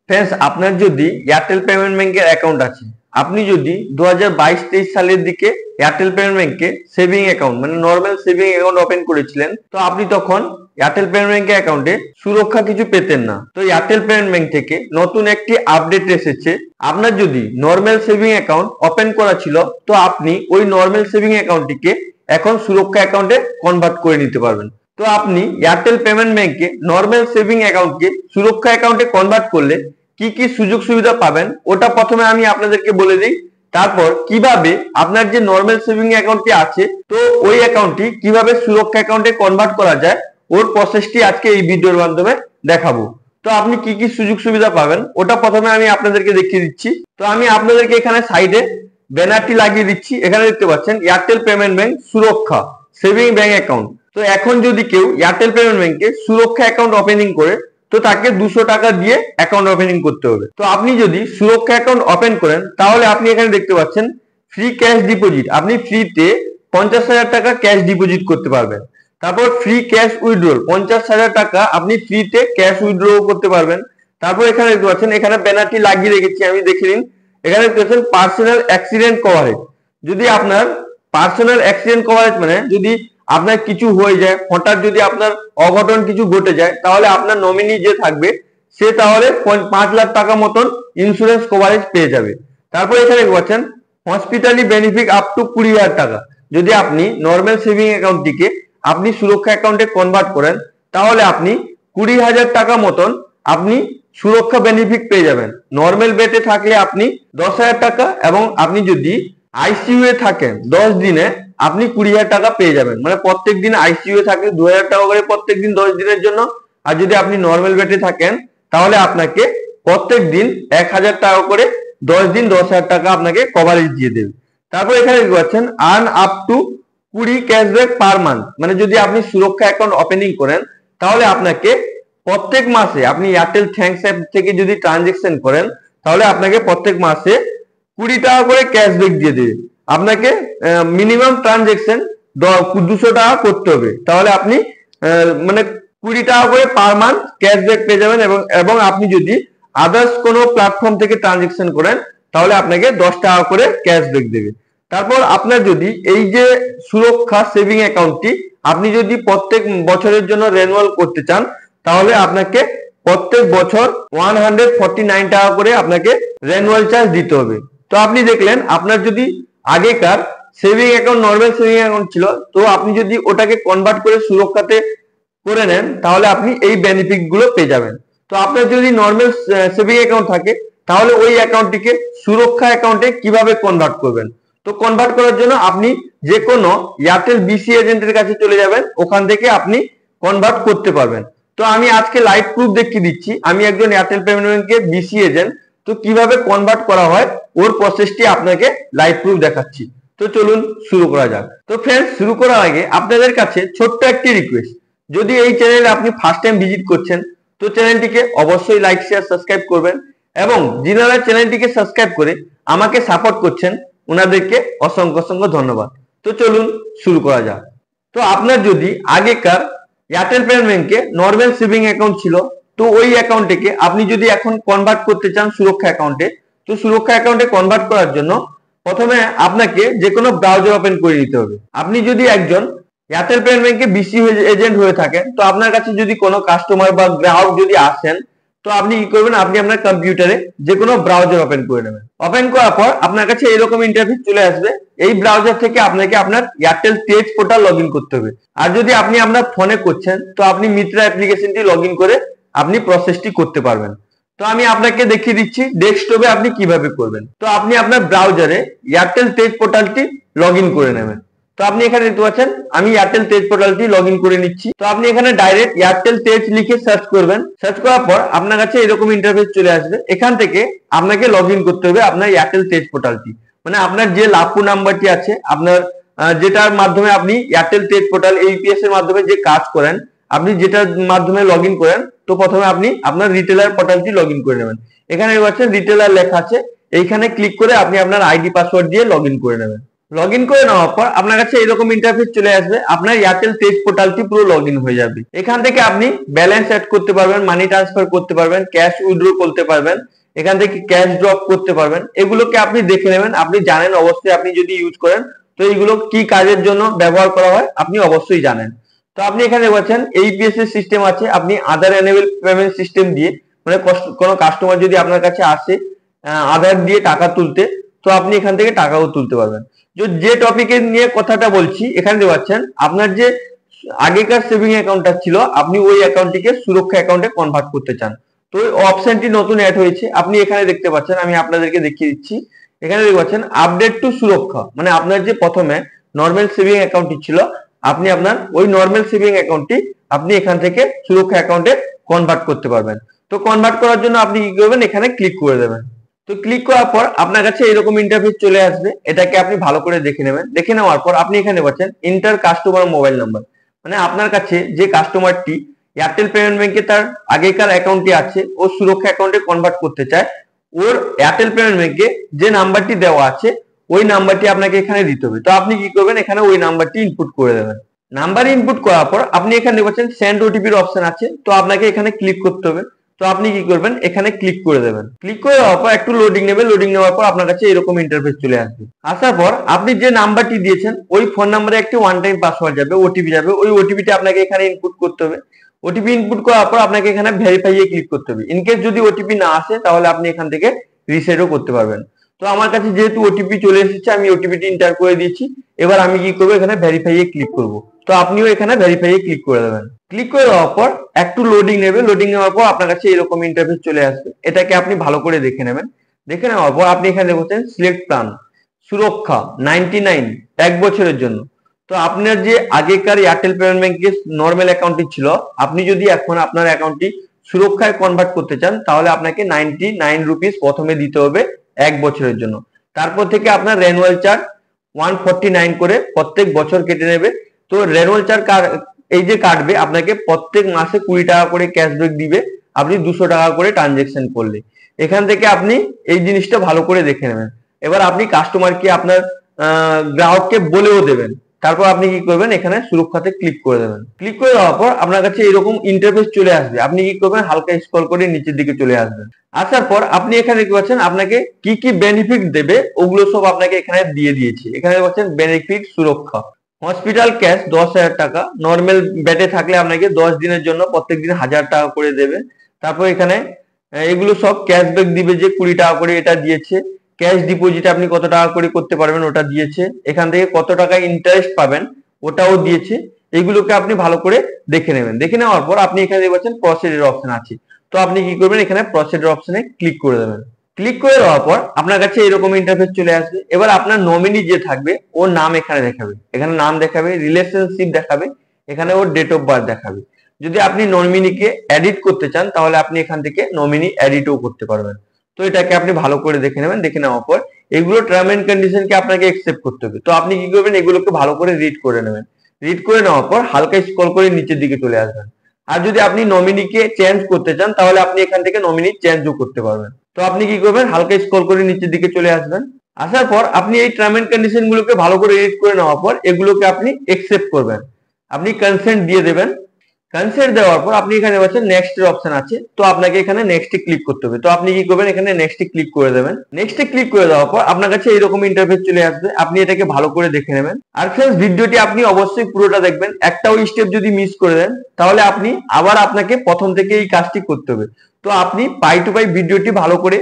Friends আপনার যদি Airtel payment ব্যাংকের অ্যাকাউন্ট আছে, আপনি যদি 2022-23 সালের দিকে এয়ারটেল পেমেন্ট ব্যাংকে সেভিং অ্যাকাউন্ট মানে নরমাল সেভিং অ্যাকাউন্ট ওপেন করেছিলেন, তো আপনি তখন এয়ারটেল পেমেন্ট ব্যাংকের অ্যাকাউন্টে সুরক্ষা কিছু পেতেন না। তো এয়ারটেল পেমেন্ট ব্যাংক থেকে নতুন একটি আপডেট এসেছে। আপনার যদি নরমাল সেভিং অ্যাকাউন্ট ওপেন করা ছিল, তো আপনি ওই নরমাল সেভিং অ্যাকাউন্টটিকে এখন সুরক্ষা অ্যাকাউন্টে কনভার্ট করে নিতে পারবেন। তো আপনি এয়ারটেল পেমেন্ট ব্যাংকে নরমাল সেভিং অ্যাকাউন্টকে সুরক্ষা অ্যাকাউন্টে কনভার্ট করলে কি কি সুযোগ সুবিধা পাবেন ওটা প্রথমে আমি আপনাদেরকে বলে দিই। তারপর কিভাবে আপনার যে নরমাল সেভিং অ্যাকাউন্টটি আছে তো ওই অ্যাকাউন্টটি কিভাবে সুরক্ষা অ্যাকাউন্টে কনভার্ট করা যায় ওর প্রসেসটি আজকে এই ভিডিওর মাধ্যমে দেখাবো। তো আপনি কি কি সুযোগ সুবিধা পাবেন ওটা প্রথমে আমি আপনাদেরকে দেখিয়ে দিচ্ছি। তো আমি আপনাদেরকে এখানে সাইডে ব্যানারটি লাগিয়ে দিচ্ছি। এখানে দেখতে পাচ্ছেন এয়ারটেল পেমেন্ট ব্যাংক সুরক্ষা সেভিং ব্যাংক অ্যাকাউন্ট। তো এখন যদি কেউ এয়ারটেল পেমেন্ট ব্যাংকে সুরক্ষা অ্যাকাউন্ট ওপেনিং করে তো তাকে 200 টাকা দিয়ে অ্যাকাউন্ট ওপেনিং করতে হবে। তো আপনি যদি সুরক্ষা অ্যাকাউন্ট ওপেন করেন তাহলে আপনি এখানে দেখতে পাচ্ছেন ফ্রি ক্যাশ ডিপোজিট, আপনি ফ্রিতে 50,000 টাকা ক্যাশ ডিপোজিট করতে পারবেন। তারপর ফ্রি ক্যাশ উইথড্রল 50,000 টাকা আপনি ফ্রিতে ক্যাশ উইথড্র করতে পারবেন। তারপর এখানে দেখতে পাচ্ছেন এখানে ব্যানারটি লাগিয়ে রেখেছি, আমি দেখে নিন। এখানে দেখতে পাচ্ছেন পার্সোনাল অ্যাক্সিডেন্ট কভারেজ। যদি আপনার পার্সোনাল অ্যাক্সিডেন্ট কভারেজ মানে যদি আপনার কিছু হয়ে যায়, হঠাৎ যদি আপনার অঘটন কিছু ঘটে যায়, তাহলে আপনার নমিনি যে থাকবে সে তাহলে 5 লাখ টাকা মতন ইন্স্যুরেন্স কভারেজ পেয়ে যাবে। তারপর এখানে পাচ্ছেন হসপিটালি বেনিফিট আপ টু 20,000 টাকা। যদি আপনি নরমাল সেভিং অ্যাকাউন্টটিকে আপনি সুরক্ষা অ্যাকাউন্টে কনভার্ট করেন তাহলে আপনি 20,000 টাকা মতন আপনি সুরক্ষা বেনিফিট পেয়ে যাবেন। নরমাল বেডে থাকলে আপনি 10,000 টাকা এবং আপনি যদি আইসিইউ এ থাকেন 10 দিনে আপনি 20,000 টাকা পেয়ে যাবেন। মানে প্রত্যেক দিন আইসিইউ এ থাকলে 2,000 টাকা করে প্রত্যেক দিন 10 দিনের জন্য। আর যদি আপনি নরমাল বেডে থাকেন তাহলে আপনাকে প্রত্যেক দিন 1,000 টাকা করে 10 দিন 10,000 টাকা আপনাকে কভারেজ দিয়ে দেবে। তারপর এখানে দেখতে পাচ্ছেন earn up to 20 cashback per month. মানে যদি আপনি সুরক্ষা অ্যাকাউন্ট ওপেনিং করেন তাহলে আপনাকে প্রত্যেক মাসে আপনি এয়ারটেল থ্যাঙ্কস অ্যাপ থেকে যদি ট্রানজেকশন করেন তাহলে আপনাকে প্রত্যেক মাসে 20 টাকা করে ক্যাশব্যাক দিয়ে দেবে। আপনাকে মিনিমাম ট্রানজেকশন 200 টাকা করতে হবে, তাহলে আপনি মানে 20 টাকা করে পার মান্থ ক্যাশব্যাক পেয়ে যাবেন। এবং আপনি যদি আদার্স কোনো প্ল্যাটফর্ম থেকে ট্রানজেকশন করেন তাহলে আপনাকে 10 টাকা করে ক্যাশব্যাক দেবে। তারপর আপনার যদি এই যে সুরক্ষা সেভিং অ্যাকাউন্টটি আপনি যদি প্রত্যেক বছরের জন্য রিনিউয়াল করতে চান তাহলে আপনাকে প্রত্যেক বছর 149 টাকা করে আপনাকে রিনিউয়াল চার্জ দিতে হবে। তো আপনি দেখলেন আপনার যদি আগেকার saving account normal saving account ছিল, তো আপনি যদি ওটাকে কনভার্ট করে সুরক্ষাতে করে নেন তাহলে আপনি এই বেনিফিট গুলো পেয়ে যাবেন। তো আপনার যদি নরমাল সেভিং অ্যাকাউন্ট থাকে তাহলে ওই অ্যাকাউন্টটিকে সুরক্ষা অ্যাকাউন্টে কিভাবে কনভার্ট করবেন। তো কনভার্ট করার জন্য আপনি যে কোনো এয়ারটেল বিসি এজেন্টের কাছে চলে যাবেন, ওখান থেকে আপনি কনভার্ট করতে পারবেন। তো আমি আজকে লাইভ প্রুফ দেখিয়ে দিচ্ছি, আমি একজন এয়ারটেল পেমেন্ট ব্যাংকের বিসি এজেন্ট। তো কিভাবে কনভার্ট করা হয় ওর প্রসেসটি আপনাকে লাইভ প্রুফ দেখাচ্ছি। তো চলুন শুরু করা যাক। তো ফ্রেন্ডস, শুরু করার আগে আপনাদের কাছে ছোট্ট একটি রিকোয়েস্ট, যদি এই চ্যানেলে আপনি ফার্স্ট টাইম ভিজিট করছেন তো চ্যানেলটিকে অবশ্যই লাইক শেয়ার সাবস্ক্রাইব করবেন এবং যিনারা চ্যানেলটিকে সাবস্ক্রাইব করে আমাকে সাপোর্ট করছেন ওনাদেরকে অসংখ্য অসংখ্য ধন্যবাদ। তো চলুন শুরু করা যাক। তো আপনার যদি আগেকার এয়ারটেল পেমেন্ট ব্যাংকে নরমাল সেভিং অ্যাকাউন্ট ছিল তো ওই অ্যাকাউন্টটিকে আপনি যদি এখন কনভার্ট করতে চান সুরক্ষা অ্যাকাউন্টে, তো সুরক্ষা অ্যাকাউন্টে কনভার্ট করার জন্য প্রথমে আপনাকে যে কোনো ব্রাউজার ওপেন করে নিতে হবে। আপনি যদি একজন এয়ারটেল পেমেন্ট ব্যাংকে বিসি এজেন্ট হয়ে থাকেন তো আপনার কাছে যদি কোনো কাস্টমার বা গ্রাহক যদি আসেন তো আপনি কি করবেন, আপনি আপনার কম্পিউটারে যে কোনো ব্রাউজার ওপেন করে নেবেন। ওপেন করার পর আপনার কাছে এরকম ইন্টারফেস চলে আসবে। এই ব্রাউজার থেকে আপনাকে আপনার এয়ারটেল তেজ পোর্টাল লগ ইন করতে হবে। আর যদি আপনি আপনার ফোনে করছেন তো আপনি মিত্রা অ্যাপ্লিকেশনটি লগ ইন করে আপনি প্রসেসটি করতে পারবেন। তো আমি আপনাকে দেখিয়ে দিচ্ছি ডেস্কটপে আপনি কিভাবে করবেন। তো আপনি আপনার ব্রাউজারে এয়ারটেল তেজ পোর্টালটি লগ ইন করে নেবেন। তো আপনি এখানে দেখতে পাচ্ছেন আমি এয়ারটেল তেজ পোর্টালটি লগ ইন করে নিচ্ছি। তো আপনি এখানে ডাইরেক্ট এয়ারটেল তেজ লিখে সার্চ করবেন। সার্চ করার পর আপনার কাছে এরকম ইন্টারফেস চলে আসবে। এখান থেকে আপনাকে লগ ইন করতে হবে আপনার এয়ারটেল তেজ পোর্টালটি, মানে আপনার যে লাভপুর নাম্বারটি আছে আপনার যেটার মাধ্যমে আপনি এয়ারটেল তেজ পোর্টাল এইপিএস এর মাধ্যমে যে কাজ করেন, আপনি যেটার মাধ্যমে লগ ইন করেন তো প্রথমে আপনি আপনার রিটেলার পোর্টালটি লগ ইন করে নেবেন। এখানে পাচ্ছেন রিটেলার লেখা আছে, এইখানে ক্লিক করে আপনি আপনার আইডি পাসওয়ার্ড দিয়ে লগ ইন করে নেবেন। লগ ইন করে নেওয়ার পর আপনার কাছে এরকম ইন্টারফেস চলে আসবে, আপনার এয়ারটেল তেজ পোর্টালটি পুরো লগ ইন হয়ে যাবে। এখান থেকে আপনি ব্যালেন্স অ্যাড করতে পারবেন, মানি ট্রান্সফার করতে পারবেন, ক্যাশ উইথড্র করতে পারবেন, এখান থেকে ক্যাশ ড্রপ করতে পারবেন। এগুলোকে আপনি দেখে নেবেন, আপনি জানেন অবশ্যই, আপনি যদি ইউজ করেন তো এইগুলো কি কাজের জন্য ব্যবহার করা হয় আপনি অবশ্যই জানেন। তো আপনি এখানে বলছেন এইপিএস এর সিস্টেম আছে, আপনি আধার এনেবল পেমেন্ট সিস্টেম দিয়ে, মানে কোনো কাস্টমার যদি আপনার কাছে আসে আধার দিয়ে টাকা তুলতে, তো আপনি এখান থেকে টাকাও তুলতে পারবেন। যে টপিকে নিয়ে কথাটা বলছি এখানে দেখতে পাচ্ছেন, আপনার যে আগেকার সেভিং অ্যাকাউন্টটা ছিল আপনি ওই অ্যাকাউন্টটিকে সুরক্ষা অ্যাকাউন্টে কনভার্ট করতে চান, তো ওই অপশনটি নতুন অ্যাড হয়েছে, আপনি এখানে দেখতে পাচ্ছেন। আমি আপনাদেরকে দেখিয়ে দিচ্ছি, এখানে দেখতে পাচ্ছেন আপডেট টু সুরক্ষা, মানে আপনার যে প্রথমে নর্মাল সেভিং অ্যাকাউন্টটি ছিল আপনি আপনার ওই নর্মাল সেভিং অ্যাকাউন্টটি আপনি এখান থেকে সুরক্ষা অ্যাকাউন্টে কনভার্ট করতে পারবেন। তো কনভার্ট করার জন্য আপনি কি করবেন, এখানে ক্লিক করে দেবেন। তো ক্লিক করার পর আপনার কাছে এরকম ইন্টারফেস চলে আসবে, এটাকে আপনি ভালো করে দেখে নেবেন। দেখে নেওয়ার পর আপনি এখানে পাচ্ছেন এন্টার কাস্টমার মোবাইল নাম্বার, মানে আপনার কাছে যে কাস্টমারটি এয়ারটেল পেমেন্ট ব্যাংকে তার আগেকার অ্যাকাউন্টটি আছে ও সুরক্ষা অ্যাকাউন্টে কনভার্ট করতে চায়, ওর এয়ারটেল পেমেন্ট ব্যাংকে যে নাম্বারটি দেওয়া আছে ওই নাম্বারটি আপনাকে এখানে দিতে হবে। তো আপনি কি করবেন, এখানে ওই নাম্বারটি ইনপুট করে দেবেন। নাম্বার ইনপুট করার পর আপনি এখানে পাচ্ছেন সেন্ড ওটিপির অপশন আছে, তো আপনাকে এখানে ক্লিক করতে হবে। তো আপনি কি করবেন, এখানে ক্লিক করে দেবেন। ক্লিক করে দেওয়ার পর একটু লোডিং নেবে, লোডিং নেওয়ার পর আপনার কাছে এরকম ইন্টারফেস চলে আসবে। আসার পর আপনি যে নাম্বারটি দিয়েছেন ওই ফোন নাম্বারে একটি ওয়ান টাইম পাসওয়ার্ড যাবে, ওটিপি যাবে, ওই ওটিপিটা আপনাকে এখানে ইনপুট করতে হবে। ওটিপি ইনপুট করার পর আপনাকে এখানে ভেরিফাই এ ক্লিক করতে হবে। ইনকেস যদি ওটিপি না আসে তাহলে আপনি এখান থেকে রিসেটও করতে পারবেন। তো আমার কাছে যেহেতু ওটিপি চলে এসেছে আমি ওটিপিটি এন্টার করে দিয়েছি, এবার আমি কি করবো, এখানে ভেরিফাই এ ক্লিক করব। তো আপনিও এখানে ভেরিফাই এ ক্লিক করে দেবেন। ক্লিক করে দেওয়ার পর একটু লোডিং নেবে, লোডিং নেওয়ার পর আপনার কাছে এরকম ইন্টারফেস চলে আসবে, এটাকে আপনি ভালো করে দেখে নেবেন। দেখে নেওয়ার পর আপনি এখানে দেখছেন সিলেক্ট প্ল্যান সুরক্ষা 99 এক বছরের জন্য। তো আপনার যে আগেকার এয়ারটেল পেমেন্ট ব্যাংকের নর্মাল অ্যাকাউন্টটি ছিল, আপনি যদি এখন আপনার অ্যাকাউন্টটি সুরক্ষায় কনভার্ট করতে চান তাহলে আপনাকে 99 রুপিস প্রথমে দিতে হবে এক বছরের জন্য। তারপর থেকে আপনার রেনুয়াল চার্জ 149 করে প্রত্যেক বছর কেটে নেবে। তো রেনুয়াল চার্জ এই যে কাটবে, আপনাকে প্রত্যেক মাসে 20 টাকা করে ক্যাশব্যাক দিবে আপনি 200 টাকা করে ট্রানজেকশন করলে। এখান থেকে আপনি এই জিনিসটা ভালো করে দেখে নেবেন। এবার আপনি কাস্টমারকে আপনার গ্রাহককে বলেও দেবেন। তারপর আপনি কি করবেন, এখানে সুরক্ষাতে ক্লিক করে দেবেন। ক্লিক করে দেওয়ার পর আপনার কাছে এরকম ইন্টারফেস চলে আসবে, আপনি কি করবেন, হালকা স্ক্রল করে নিচের দিকে চলে আসবেন। আসার পর আপনি এখানে দেখতে পাচ্ছেন আপনাকে কি কি বেনিফিট দেবে ওগুলো সব আপনাকে এখানে দিয়ে দিয়েছে। এখানে পাচ্ছেন বেনিফিট সুরক্ষা, হসপিটাল ক্যাশ 10,000 টাকা, নর্মাল ব্যাটে থাকলে আপনাকে 10 দিনের জন্য প্রত্যেক দিন 1000 টাকা করে দেবে। তারপর এখানে এগুলো সব ক্যাশব্যাক দিবে, যে 20 টাকা করে এটা দিয়েছে। ক্যাশ ডিপোজিট আপনি কত টাকা করে করতে পারবেন ওটা দিয়েছে। এখান থেকে কত টাকা ইন্টারেস্ট পাবেন ওটাও দিয়েছে। এগুলোকে আপনি ভালো করে দেখে নেবেন। দেখে নেওয়ার পর আপনি এখানে দেখবেন প্রসিডের অপশন আছে, তো আপনি কি করবেন, এখানে প্রসিডের অপশনে ক্লিক করে দেবেন। ক্লিক করে দেওয়ার পর আপনার কাছে এরকম ইন্টারফেস চলে আসবে। এবার আপনার নমিনি যে থাকবে ওর নাম এখানে দেখাবে, এখানে নাম দেখাবে, রিলেশনশিপ দেখাবে, এখানে ওর ডেট অফ বার্থ দেখাবে। যদি আপনি নমিনিকে এডিট করতে চান তাহলে আপনি এখান থেকে নমিনি এডিটও করতে পারবেন। তো এটাকে আপনি ভালো করে দেখে নেবেন। দেখে নেওয়ার পর এগুলো টার্ম এন্ড কন্ডিশনকে আপনাকে একসেপ্ট করতে হবে। তো আপনি কি করবেন, এগুলোকে ভালো করে রিড করে নেবেন। রিড করে নেওয়ার পর হালকা স্ক্রল করে নিচের দিকে চলে আসবেন। আর যদি আপনি নমিনিকে চেঞ্জ করতে চান তাহলে আপনি এখান থেকে নমিনি চেঞ্জও করতে পারবেন। তো আপনি কি করবেন, হালকা স্ক্রল করে নিচের দিকে চলে আসবেন। আসার পর আপনি এই টার্ম এন্ড কন্ডিশন গুলোকে ভালো করে রিড করে নেওয়ার পর এগুলোকে আপনি একসেপ্ট করবেন, আপনি কনসেন্ট দিয়ে দেবেন। কনসেন্ট দেওয়ার পর আপনি এখানে পাচ্ছেন নেক্সট এর অপশন আছে, তো আপনাকে এখানে নেক্সট এ ক্লিক করতে হবে। তো আপনি কি করবেন, এখানে নেক্সট এ ক্লিক করে দেবেন। নেক্সট এ ক্লিক করে দেওয়ার পর আপনার কাছে এরকম ইন্টারফেস চলে আসবে, আপনি এটাকে ভালো করে দেখে নেবেন। আর ফ্রেন্ডস, ভিডিওটি আপনি অবশ্যই পুরোটা দেখবেন, একটাও স্টেপ যদি মিস করে দেন তাহলে আপনি আবার আপনাকে প্রথম থেকে এই কাজটি করতে হবে। তো আপনি পাই টু পাই ভিডিওটি ভালো করে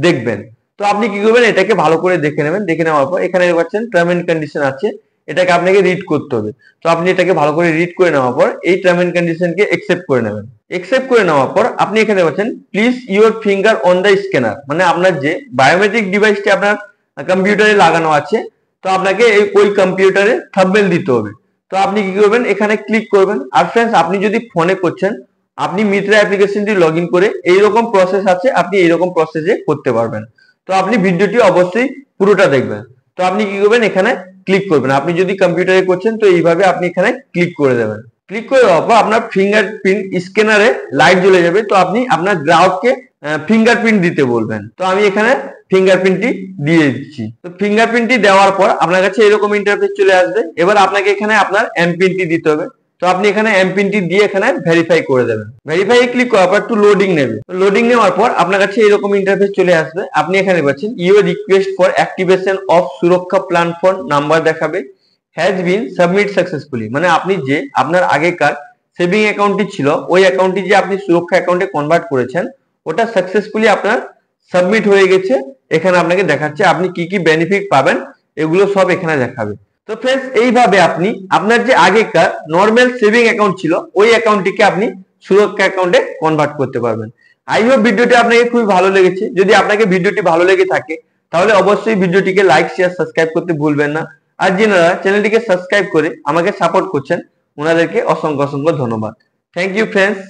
দেখবেন। তো আপনি কি করবেন, এটাকে ভালো করে দেখে নেবেন। দেখে নেওয়ার পর এখানে পাচ্ছেন টার্ম এন্ড কন্ডিশন আছে, এটাকে আপনাকে রিড করতে হবে। তো আপনি এটাকে ভালো করে রিড করে নেওয়ার পর এই টার্ম এন্ড কন্ডিশনকে একসেপ্ট করে নেবেন। একসেপ্ট করে নেওয়ার পর আপনি এখানে পাচ্ছেন please your finger on the scanner, মানে আপনার যে বায়োমেট্রিক ডিভাইসটি আপনার কম্পিউটারে লাগানো আছে, তো আপনাকে ওই কম্পিউটারে থাম্বনেল দিতে হবে। তো আপনি কি করবেন, এখানে ক্লিক করবেন। আর ফ্রেন্ডস, আপনি যদি ফোনে করছেন আপনি মিত্রা অ্যাপ্লিকেশনটি লগ ইন করে এইরকম প্রসেস আছে, আপনি এইরকম প্রসেসে করতে পারবেন। তো আপনি ভিডিওটি অবশ্যই পুরোটা দেখবেন। তো আপনি কি করবেন, এখানে ক্লিক করবেন। আপনি যদি কম্পিউটারে করছেন তো এইভাবে আপনি এখানে ক্লিক করে দেবেন। ক্লিক করে দেওয়ার পর আপনার ফিঙ্গারপ্রিন্ট স্ক্যানারে লাইট জ্বলে যাবে। তো আপনি আপনার গ্রাহককে ফিঙ্গারপ্রিন্ট দিতে বলবেন। তো আমি এখানে ফিঙ্গারপ্রিন্টটি দিয়ে দিচ্ছি। তো ফিঙ্গারপ্রিন্টটি দেওয়ার পর আপনার কাছে এরকম ইন্টারফেস চলে আসবে। এবার আপনাকে এখানে আপনার এমপিনটি দিতে হবে। তো আপনি এখানে এমপিনটি দিয়ে এখানে ভেরিফাই করে দেবেন। ভেরিফাই ক্লিক করার পর একটু লোডিং নেবে। লোডিং নেওয়ার পর আপনার কাছে এরকম ইন্টারফেস চলে আসবে। আপনি এখানে পাচ্ছেন your request for activation of সুরক্ষা প্ল্যান ফর নাম্বার দেখাবে হ্যাজ বিন সাবমিট সাকসেসফুলি, মানে আপনি যে আপনার আগেকার সেভিং অ্যাকাউন্টটি ছিল ওই অ্যাকাউন্টটি যে আপনি সুরক্ষা অ্যাকাউন্টে কনভার্ট করেছেন ওটা সাকসেসফুলি আপনার সাবমিট হয়ে গেছে। এখানে আপনাকে দেখাচ্ছে আপনি কি কি বেনিফিট পাবেন, এগুলো সব এখানে দেখাবে। তো ফ্রেন্ডস, এইভাবে আপনি আপনার যে আগেকার নর্মাল সেভিং অ্যাকাউন্ট ছিল ওই অ্যাকাউন্টটিকে আপনি সুরক্ষা অ্যাকাউন্টে কনভার্ট করতে পারবেন। আই হোপ ভিডিওটি আপনাকে খুবই ভালো লেগেছে। যদি আপনাকে ভিডিওটি ভালো লেগে থাকে তাহলে অবশ্যই ভিডিওটিকে লাইক শেয়ার সাবস্ক্রাইব করতে ভুলবেন না। আর যারা চ্যানেলটিকে সাবস্ক্রাইব করে আমাকে সাপোর্ট করছেন ওনাদেরকে অসংখ্য অসংখ্য ধন্যবাদ। Thank you friends.